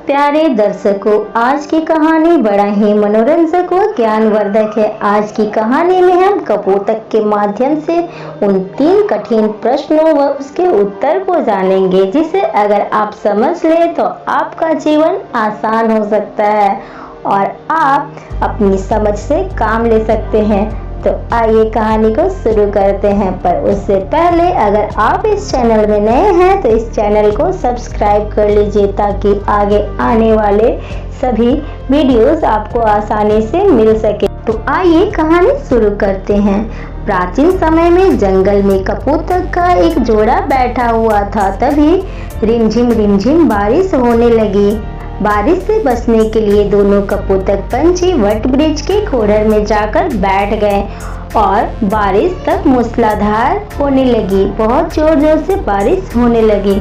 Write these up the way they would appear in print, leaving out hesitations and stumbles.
प्यारे दर्शकों, आज की कहानी बड़ा ही मनोरंजक व ज्ञानवर्धक है। आज की कहानी में हम कपोतक के माध्यम से उन 3 कठिन प्रश्नों व उसके उत्तर को जानेंगे, जिसे अगर आप समझ ले तो आपका जीवन आसान हो सकता है और आप अपनी समझ से काम ले सकते हैं। तो आइए कहानी को शुरू करते हैं। पर उससे पहले अगर आप इस चैनल में नए हैं तो इस चैनल को सब्सक्राइब कर लीजिए, ताकि आगे आने वाले सभी वीडियोस आपको आसानी से मिल सके। तो आइए कहानी शुरू करते हैं। प्राचीन समय में जंगल में कपोतक का एक जोड़ा बैठा हुआ था। तभी रिमझिम बारिश होने लगी। बारिश से बचने के लिए दोनों कपोतक पंछी वट वृक्ष के खोड़र में जाकर बैठ गए और बारिश तक मूसलाधार होने लगी। बहुत जोर जोर से बारिश होने लगी।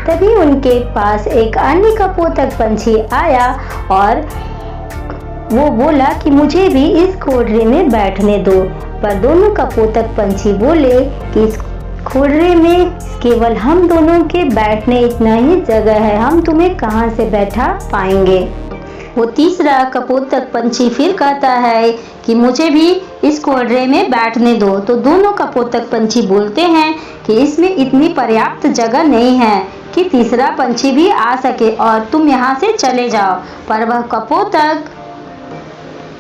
तभी उनके पास एक अन्य कपोतक पंछी आया और वो बोला कि मुझे भी इस खोड़रे में बैठने दो। पर दोनों कपोतक पंछी बोले कि इस खोड़रे में केवल हम दोनों के बैठने इतना ही जगह है, हम तुम्हें कहां से बैठा पाएंगे। वो तीसरा कपोतक पंछी फिर कहता है कि मुझे भी इस खोड़रे में बैठने दो। तो दोनों कपोतक पंछी बोलते हैं कि इसमें इतनी पर्याप्त जगह नहीं है कि तीसरा पंछी भी आ सके और तुम यहाँ से चले जाओ। पर वह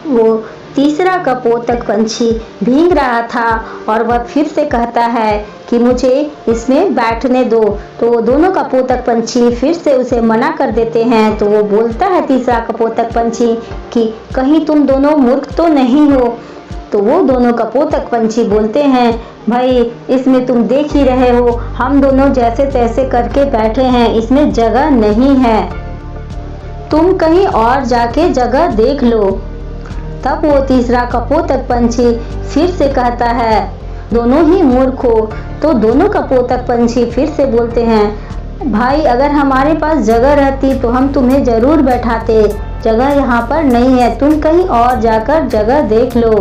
वो तीसरा कपोतक पंछी भीग रहा था और वह फिर से कहता है कि मुझे इसमें बैठने दो। तो वो दोनों कपोतक पंछी फिर से उसे मना कर देते हैं। तो वो बोलता है तीसरा कपोतक पंछी कि कहीं तुम दोनों मूर्ख तो नहीं हो। तो वो दोनों कपोतक पंछी बोलते हैं, भाई इसमें तुम देख ही रहे हो, हम दोनों जैसे तैसे करके बैठे हैं, इसमें जगह नहीं है, तुम कहीं और जाके जगह देख लो। तब वो तीसरा कपोतक पंछी फिर से कहता है, दोनों ही मूर्ख हो। तो दोनों कपोतक पंछी फिर से बोलते हैं, भाई अगर हमारे पास जगह रहती तो हम तुम्हें जरूर बैठाते, जगह यहाँ पर नहीं है, तुम कहीं और जाकर जगह देख लो।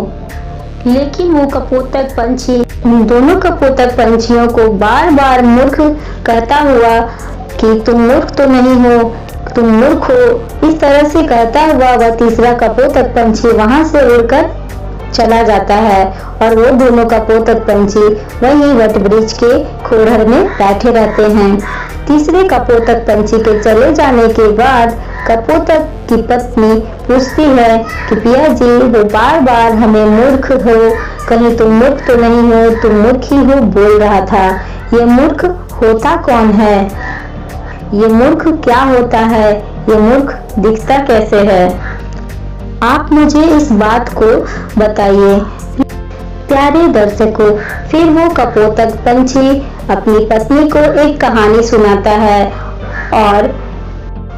लेकिन वो कपोतक पंछी उन दोनों कपोतक पंछियों को बार बार मूर्ख कहता हुआ कि तुम मूर्ख तो नहीं हो, तुम मूर्ख हो, इस तरह से कहता हुआ वह तीसरा कपोतक पंछी वहां से उड़कर चला जाता है और वो दोनों कपोतक पंछी वहीं वट वृक्ष के खोड़र में बैठे रहते हैं। तीसरे कपोतक पंछी के चले जाने के बाद कपोतक की पत्नी पूछती है कि पिया जी, वो बार बार हमें मूर्ख हो, कहीं तुम मूर्ख तो नहीं हो, तुम मूर्ख ही हो बोल रहा था। ये मूर्ख होता कौन है? ये मूर्ख क्या होता है? ये मूर्ख दिखता कैसे है? आप मुझे इस बात को बताइए। प्यारे दर्शकों, फिर वो कपोतक पंछी अपनी पत्नी को एक कहानी सुनाता है और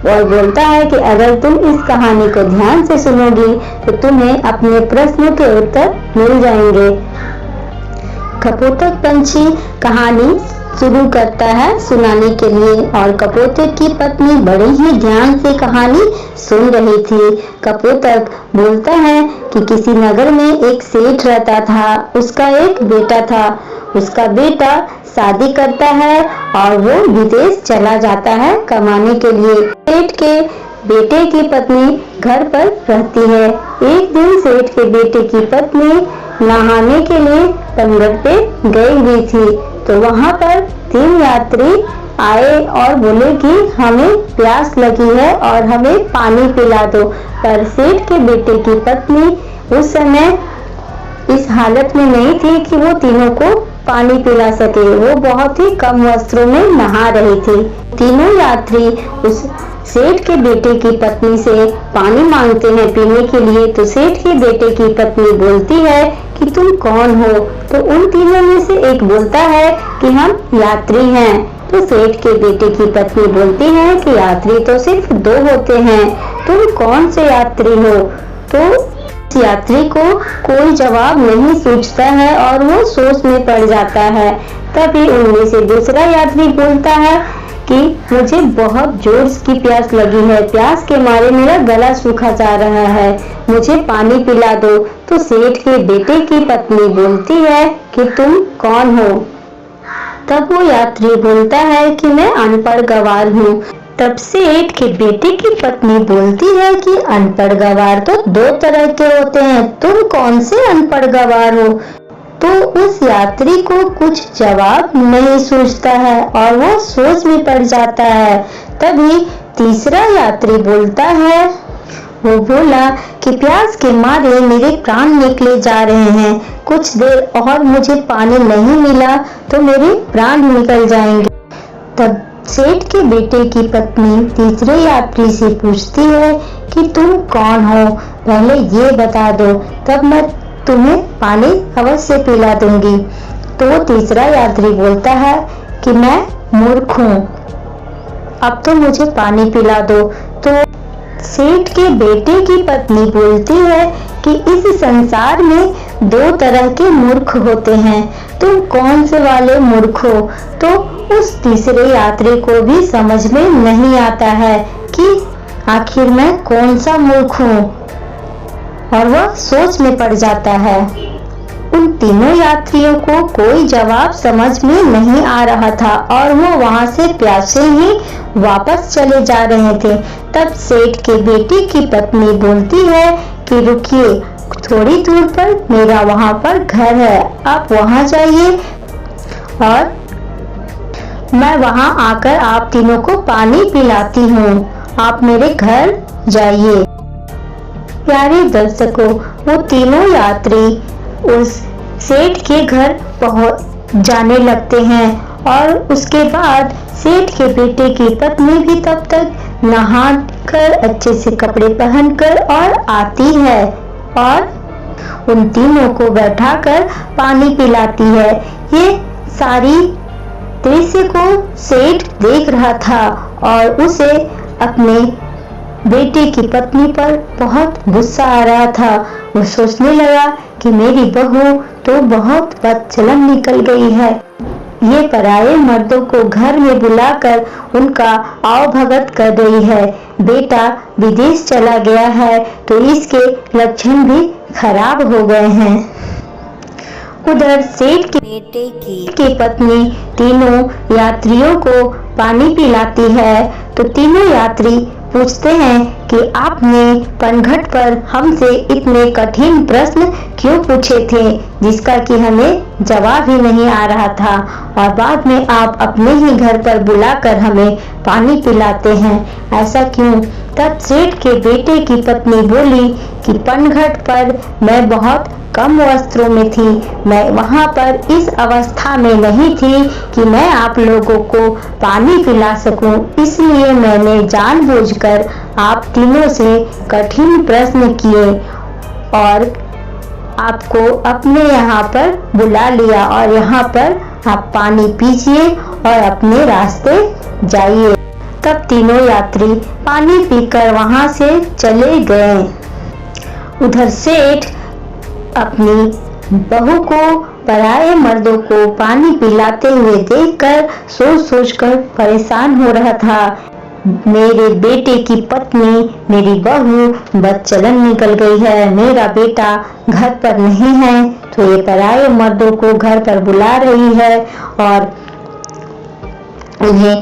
बोलता है कि अगर तुम इस कहानी को ध्यान से सुनोगी तो तुम्हें अपने प्रश्नों के उत्तर मिल जाएंगे। कपोतक पंछी कहानी शुरू करता है सुनाने के लिए और कपोतक की पत्नी बड़े ही ध्यान से कहानी सुन रही थी। कपोतक बोलता है कि किसी नगर में एक सेठ रहता था। उसका एक बेटा था। उसका बेटा शादी करता है और वो विदेश चला जाता है कमाने के लिए। सेठ के बेटे की पत्नी घर पर रहती है। एक दिन सेठ के बेटे की पत्नी नहाने के लिए तंगड़ पे गई हुई थी। तो वहां पर 3 यात्री आए और बोले कि हमें प्यास लगी है और हमें पानी पिला दो। पर सेठ के बेटे की पत्नी उस समय इस हालत में नहीं थी कि वो तीनों को पानी पिला सके। वो बहुत ही कम वस्त्रों में नहा रही थी। तीनों यात्री उस सेठ के बेटे की पत्नी से पानी मांगते हैं पीने के लिए। तो सेठ के बेटे की पत्नी बोलती है कि तुम कौन हो? तो उन तीनों में से एक बोलता है कि हम यात्री हैं। तो सेठ के बेटे की पत्नी बोलती है कि यात्री तो सिर्फ 2 होते हैं, तुम कौन से यात्री हो? तो यात्री को कोई जवाब नहीं सूझता है और वो सोच में पड़ जाता है। तभी उनमें से दूसरा यात्री बोलता है कि मुझे बहुत जोर की प्यास लगी है, प्यास के मारे मेरा गला सूखा जा रहा है, मुझे पानी पिला दो। तो सेठ के बेटे की पत्नी बोलती है कि तुम कौन हो? तब वो यात्री बोलता है कि मैं अनपढ़ गवार हूँ, तब सेठ के बेटे की पत्नी बोलती है कि अनपढ़ गवार तो दो तरह के होते हैं, तुम कौन से अनपढ़ गवार हो। तो उस यात्री को कुछ जवाब नहीं सूझता है और वो सोच में पड़ जाता है। तभी तीसरा यात्री बोलता है, वो बोला कि प्यास के मारे मेरे प्राण निकले जा रहे हैं, कुछ देर और मुझे पानी नहीं मिला तो मेरे प्राण निकल जाएंगे। तब सेठ के बेटे की पत्नी तीसरे यात्री से पूछती है कि तुम कौन हो, पहले ये बता दो, तब मैं तुम्हें पानी अवश्य पिला दूंगी। तो तीसरा यात्री बोलता है कि मैं मूर्ख हूँ, अब तो मुझे पानी पिला दो। तो सेठ के बेटे की पत्नी बोलती है कि इस संसार में दो तरह के मूर्ख होते हैं, तुम कौन से वाले मूर्ख हो। तो उस तीसरे यात्री को भी समझ में नहीं आता है कि आखिर मैं कौन सा मूर्ख हूँ और वह सोच में पड़ जाता है। उन तीनों यात्रियों को कोई जवाब समझ में नहीं आ रहा था और वो वहां से प्यासे ही वापस चले जा रहे थे। तब सेठ के बेटे की पत्नी बोलती है कि रुकिए, थोड़ी दूर पर मेरा वहां पर घर है, आप वहां जाइए और मैं वहां आकर आप तीनों को पानी पिलाती हूँ, आप मेरे घर जाइए। प्यारे दर्शकों, वो तीनों यात्री उस सेठ के घर पहुंच जाने लगते हैं और उसके बाद सेठ के बेटे की पत्नी भी तब तक नहा कर अच्छे से कपड़े पहनकर और आती है और उन तीनों को बैठाकर पानी पिलाती है। ये सारी दृश्य को सेठ देख रहा था और उसे अपने बेटे की पत्नी पर बहुत गुस्सा आ रहा था। वो सोचने लगा कि मेरी बहू तो बहुत बदचलन निकल गई है, ये पराये मर्दों को घर में बुलाकर उनका आवभगत कर रही है, बेटा विदेश चला गया है तो इसके लक्षण भी खराब हो गए हैं। उधर सेठ के बेटे की पत्नी तीनों यात्रियों को पानी पिलाती है तो तीनों यात्री पूछते हैं कि आपने पनघट पर हमसे इतने कठिन प्रश्न क्यों पूछे थे जिसका कि हमें जवाब ही नहीं आ रहा था और बाद में आप अपने ही घर पर बुलाकर हमें पानी पिलाते हैं, ऐसा क्यों। तब सेठ के बेटे की पत्नी बोली कि पनघट पर मैं बहुत कम वस्त्रों में थी, मैं वहां पर इस अवस्था में नहीं थी कि मैं आप लोगों को पानी पिला सकूं, इसलिए मैंने जानबूझकर आप तीनों से कठिन प्रश्न किए और आपको अपने यहाँ पर बुला लिया और यहाँ पर आप पानी पीजिए और अपने रास्ते जाइए। तब तीनों यात्री पानी पीकर वहां से चले गए। उधर सेठ अपनी बहू को पराये मर्दों को पानी पिलाते हुए देखकर सोच-सोचकर परेशान हो रहा था। मेरे बेटे की पत्नी, मेरी बहू बदचलन निकल गई है, मेरा बेटा घर पर नहीं है तो ये पराये मर्दों को घर पर बुला रही है और उन्हें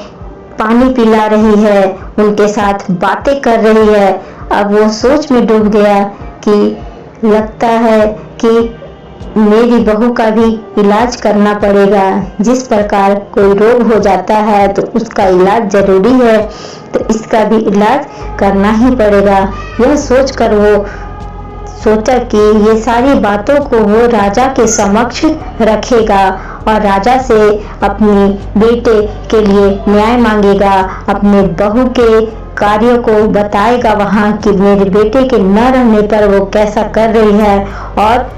पानी पिला रही है, उनके साथ बातें कर रही है। अब वो सोच में डूब गया कि लगता है कि मेरी बहू का भी इलाज करना पड़ेगा, जिस प्रकार कोई रोग हो जाता है तो उसका इलाज जरूरी है, तो इसका भी इलाज करना ही पड़ेगा। यह सोचकर वो सोचा कि ये सारी बातों को वो राजा के समक्ष रखेगा और राजा से अपने बेटे के लिए न्याय मांगेगा, अपने बहू के कार्यों को बताएगा वहाँ कि मेरे बेटे के न रहने पर वो कैसा कर रही है और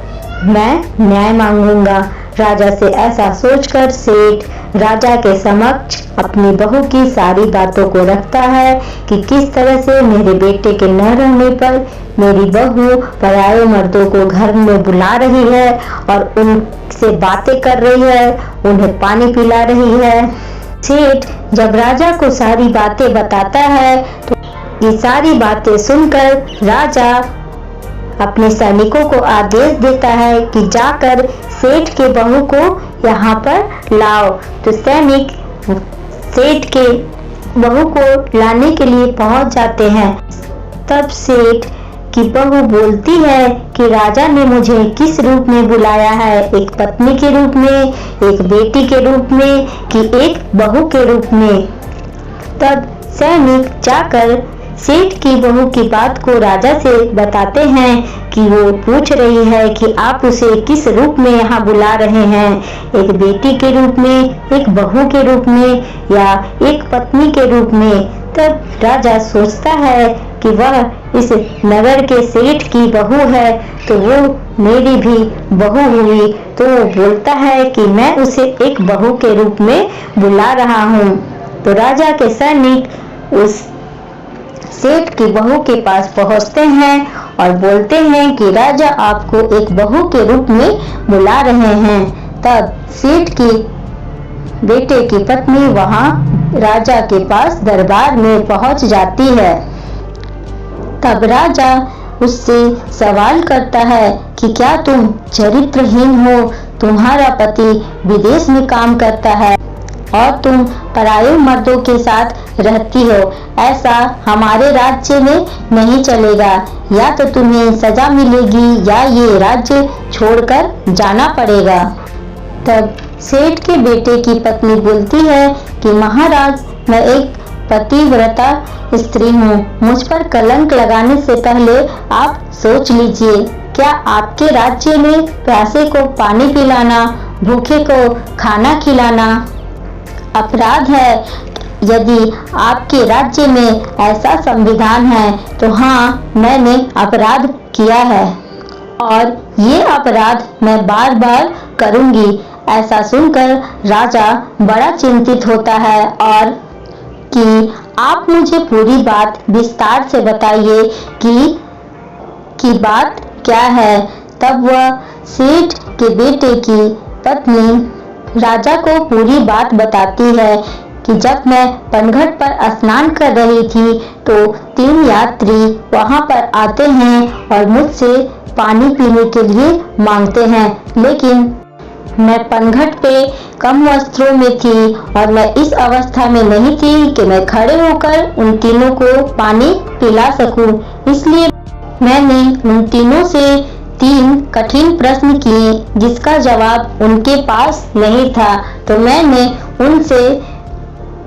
मैं न्याय मांगूंगा राजा से। ऐसा सोचकर सेठ राजा के समक्ष अपनी बहू की सारी बातों को रखता है कि किस तरह से मेरे बेटे के न रहने पर मेरी बहू पराये मर्दों को घर में बुला रही है और उनसे बातें कर रही है, उन्हें पानी पिला रही है। सेठ जब राजा को सारी बातें बताता है तो ये सारी बातें सुनकर राजा अपने सैनिकों को आदेश देता है कि जाकर सेठ के बहू को यहाँ पर लाओ। तो सैनिक सेठ के बहू को लाने के लिए पहुंच जाते हैं। तब सेठ की बहू बोलती है कि राजा ने मुझे किस रूप में बुलाया है, एक पत्नी के रूप में, एक बेटी के रूप में कि एक बहू के रूप में। तब सैनिक जाकर सेठ की बहू की बात को राजा से बताते हैं कि वो पूछ रही है कि आप उसे किस रूप में यहाँ बुला रहे हैं, एक बेटी के रूप में, एक बहू के रूप में या एक पत्नी के रूप में। तब राजा सोचता है कि वह इस नगर के सेठ की बहू है तो वो मेरी भी बहू हुई, तो वो बोलता है कि मैं उसे एक बहू के रूप में बुला रहा हूँ। तो राजा के सैनिक उस सेठ की बहू के पास पहुंचते हैं और बोलते हैं कि राजा आपको एक बहू के रूप में बुला रहे हैं। तब सेठ की बेटे की पत्नी वहां राजा के पास दरबार में पहुंच जाती है। तब राजा उससे सवाल करता है कि क्या तुम चरित्रहीन हो, तुम्हारा पति विदेश में काम करता है और तुम पराये मर्दों के साथ रहती हो, ऐसा हमारे राज्य में नहीं चलेगा, या तो तुम्हें सजा मिलेगी या ये राज्य छोड़कर जाना पड़ेगा। तब सेठ के बेटे की पत्नी बोलती है कि महाराज, मैं एक पतिव्रता स्त्री हूँ, मुझ पर कलंक लगाने से पहले आप सोच लीजिए, क्या आपके राज्य में प्यासे को पानी पिलाना, भूखे को खाना खिलाना अपराध है? यदि आपके राज्य में ऐसा संविधान है तो हाँ, मैंने अपराध किया है और ये अपराध मैं बार बार करूंगी। ऐसा सुनकर राजा बड़ा चिंतित होता है और कि आप मुझे पूरी बात विस्तार से बताइए कि बात क्या है। तब वह सेठ के बेटे की पत्नी राजा को पूरी बात बताती है कि जब मैं पनघट पर स्नान कर रही थी तो 3 यात्री वहां पर आते हैं और मुझसे पानी पीने के लिए मांगते हैं, लेकिन मैं पनघट पे कम वस्त्रों में थी और मैं इस अवस्था में नहीं थी कि मैं खड़े होकर उन तीनों को पानी पिला सकूं। इसलिए मैंने उन तीनों से 3 कठिन प्रश्न किए जिसका जवाब उनके पास नहीं था। तो मैंने उनसे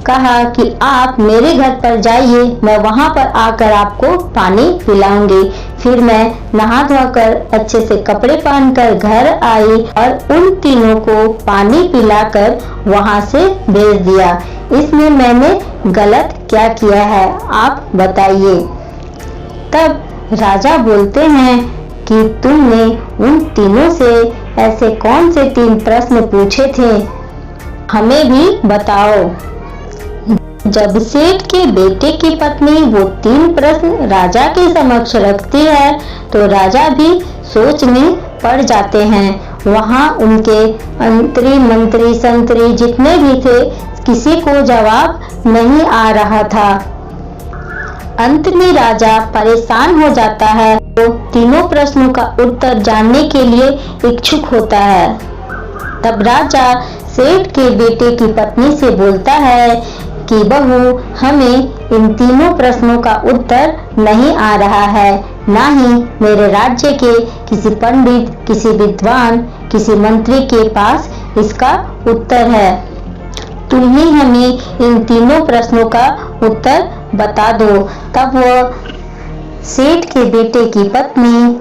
कहा कि आप मेरे घर पर जाइए, मैं वहां पर आकर आपको पानी पिलाऊंगी। फिर मैं नहा धोकर अच्छे से कपड़े पहनकर घर आई और उन तीनों को पानी पिलाकर वहां से भेज दिया। इसमें मैंने गलत क्या किया है, आप बताइए। तब राजा बोलते हैं कि तुमने उन तीनों से ऐसे कौन से 3 प्रश्न पूछे थे, हमें भी बताओ। जब सेठ के बेटे की पत्नी वो 3 प्रश्न राजा के समक्ष रखती है तो राजा भी सोच में पड़ जाते हैं। वहां उनके मंत्री संतरी जितने भी थे, किसी को जवाब नहीं आ रहा था। अंत में राजा परेशान हो जाता है, वो तीनों प्रश्नों का उत्तर जानने के लिए इच्छुक होता है। तब राजा सेठ के बेटे की पत्नी से बोलता है कि बहू, हमें इन तीनों प्रश्नों का उत्तर नहीं आ रहा है, ना ही मेरे राज्य के किसी पंडित, किसी विद्वान, किसी मंत्री के पास इसका उत्तर है। तुम ही हमें इन तीनों प्रश्नों का उत्तर बता दो। तब वो सेठ के बेटे की पत्नी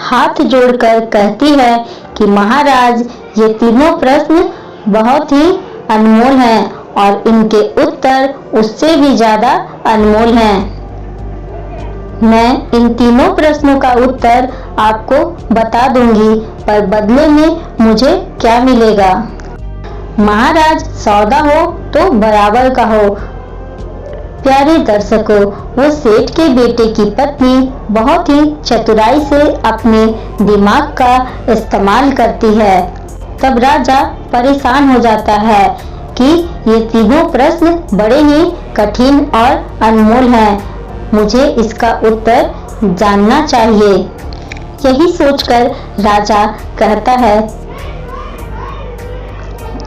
हाथ जोड़कर कहती है कि महाराज, ये तीनों प्रश्न बहुत ही अनमोल हैं और इनके उत्तर उससे भी ज्यादा अनमोल हैं। मैं इन तीनों प्रश्नों का उत्तर आपको बता दूंगी, पर बदले में मुझे क्या मिलेगा? महाराज, सौदा हो तो बराबर का हो। प्यारे दर्शकों, वो सेठ के बेटे की पत्नी बहुत ही चतुराई से अपने दिमाग का इस्तेमाल करती है। तब राजा परेशान हो जाता है कि ये तीनों प्रश्न बड़े ही कठिन और अनमोल हैं, मुझे इसका उत्तर जानना चाहिए। यही सोचकर राजा कहता है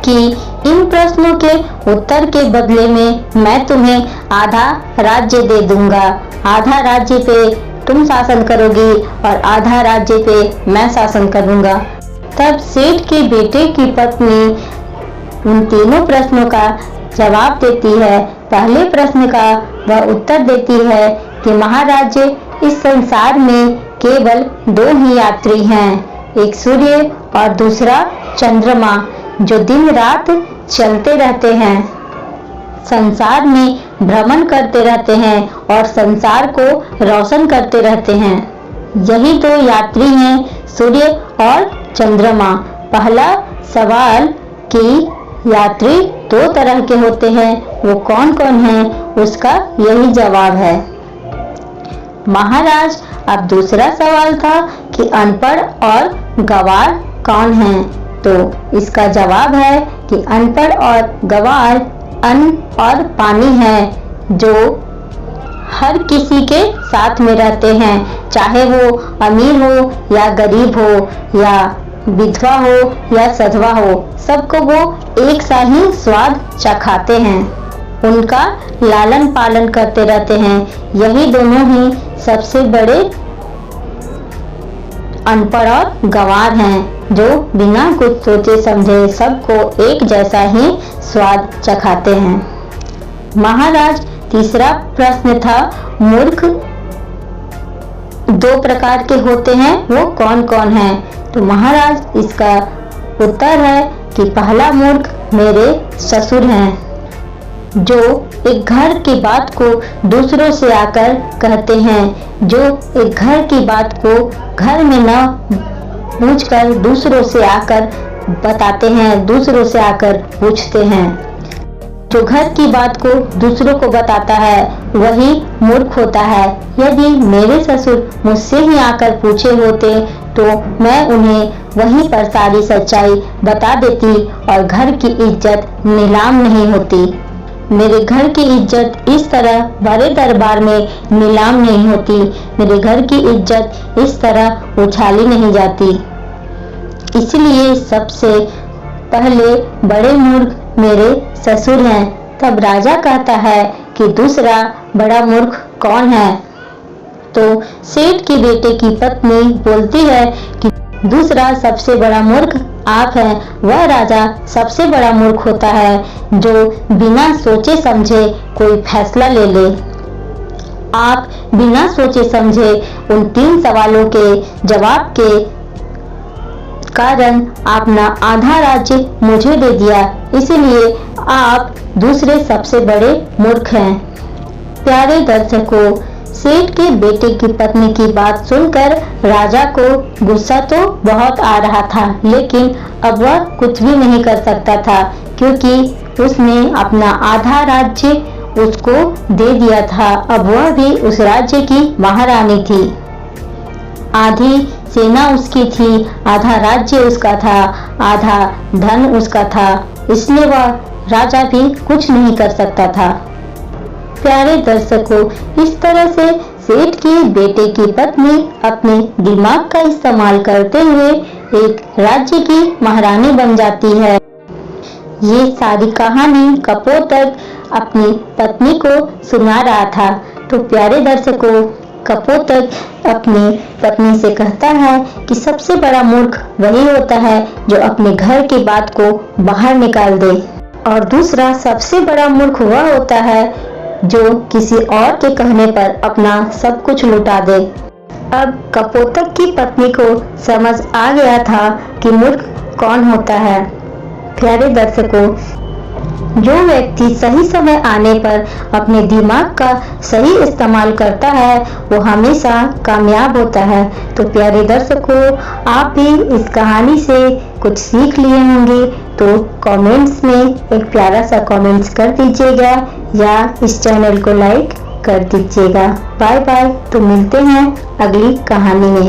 कि इन प्रश्नों के उत्तर के बदले में मैं तुम्हें आधा राज्य दे दूंगा। आधा राज्य पे तुम शासन करोगी और आधा राज्य पे मैं शासन करूंगा। तब सेठ के बेटे की पत्नी उन तीनों प्रश्नों का जवाब देती है। पहले प्रश्न का वह उत्तर देती है कि महाराज, इस संसार में केवल दो ही यात्री हैं, एक सूर्य और दूसरा चंद्रमा, जो दिन रात चलते रहते हैं, संसार में भ्रमण करते रहते हैं और संसार को रोशन करते रहते हैं। यही दो यात्री हैं, सूर्य और चंद्रमा। पहला सवाल कि यात्री दो तरह के होते हैं, वो कौन कौन हैं, उसका यही जवाब है। महाराज, अब दूसरा सवाल था कि अनपढ़ और गंवार कौन हैं? तो इसका जवाब है कि अनपढ़ और गंवार अन्न और पानी है, जो हर किसी के साथ में रहते हैं, चाहे वो अमीर हो या गरीब हो या विधवा हो या सधवा हो, सबको वो एक सा ही स्वाद चखाते हैं, उनका लालन पालन करते रहते हैं। यही दोनों ही सबसे बड़े अनपढ़ और गंवार हैं, जो बिना कुछ सोचे समझे सबको एक जैसा ही स्वाद चखाते हैं। महाराज, तीसरा प्रश्न था, मूर्ख दो प्रकार के होते हैं, वो कौन कौन हैं? तो महाराज, इसका उत्तर है कि पहला मूर्ख मेरे ससुर हैं, जो एक घर की बात को दूसरों से आकर कहते हैं, जो एक घर की बात को घर में न पूछकर दूसरों से आकर बताते हैं, दूसरों से आकर पूछते हैं। जो घर की बात को दूसरों को बताता है वही मूर्ख होता है। यदि मेरे ससुर मुझसे ही आकर पूछे होते तो मैं उन्हें वहीं पर सारी सच्चाई बता देती और घर की इज्जत नीलाम नहीं होती। मेरे घर की इज्जत इस तरह बड़े दरबार में नीलाम नहीं होती। मेरे घर की इज्जत इस तरह उछाली नहीं जाती। इसलिए सबसे पहले बड़े मूर्ख मेरे ससुर हैं। तब राजा कहता है कि दूसरा बड़ा मूर्ख कौन है? तो सेठ के बेटे की पत्नी बोलती है कि दूसरा सबसे बड़ा मूर्ख आप हैं। वह राजा सबसे बड़ा मूर्ख होता है जो बिना सोचे समझे कोई फैसला ले ले। आप बिना सोचे समझे उन 3 सवालों के जवाब के कारण अपना आधा राज्य मुझे दे दिया, इसलिए आप दूसरे सबसे बड़े मूर्ख हैं। प्यारे दर्शकों, सेठ के बेटे की पत्नी की बात सुनकर राजा को गुस्सा तो बहुत आ रहा था, लेकिन अब वह कुछ भी नहीं कर सकता था, क्योंकि उसने अपना आधा राज्य उसको दे दिया था। अब वह भी उस राज्य की महारानी थी। आधी सेना उसकी थी, आधा राज्य उसका था, आधा धन उसका था, इसलिए वह राजा भी कुछ नहीं कर सकता था। प्यारे दर्शकों, इस तरह से सेठ के बेटे की पत्नी अपने दिमाग का इस्तेमाल करते हुए एक राज्य की महारानी बन जाती है। ये सारी कहानी कपोतक अपनी पत्नी को सुना रहा था। तो प्यारे दर्शकों, कपोतक अपनी पत्नी से कहता है कि सबसे बड़ा मूर्ख वही होता है जो अपने घर की बात को बाहर निकाल दे, और दूसरा सबसे बड़ा मूर्ख वह होता है जो किसी और के कहने पर अपना सब कुछ लुटा दे। अब कपोतक की पत्नी को समझ आ गया था कि मूर्ख कौन होता है। प्यारे दर्शकों, जो व्यक्ति सही समय आने पर अपने दिमाग का सही इस्तेमाल करता है वो हमेशा कामयाब होता है। तो प्यारे दर्शकों, आप भी इस कहानी से कुछ सीख लिए होंगे, तो कमेंट्स में एक प्यारा सा कमेंट्स कर दीजिएगा या इस चैनल को लाइक कर दीजिएगा। Bye bye. तो मिलते हैं अगली कहानी में।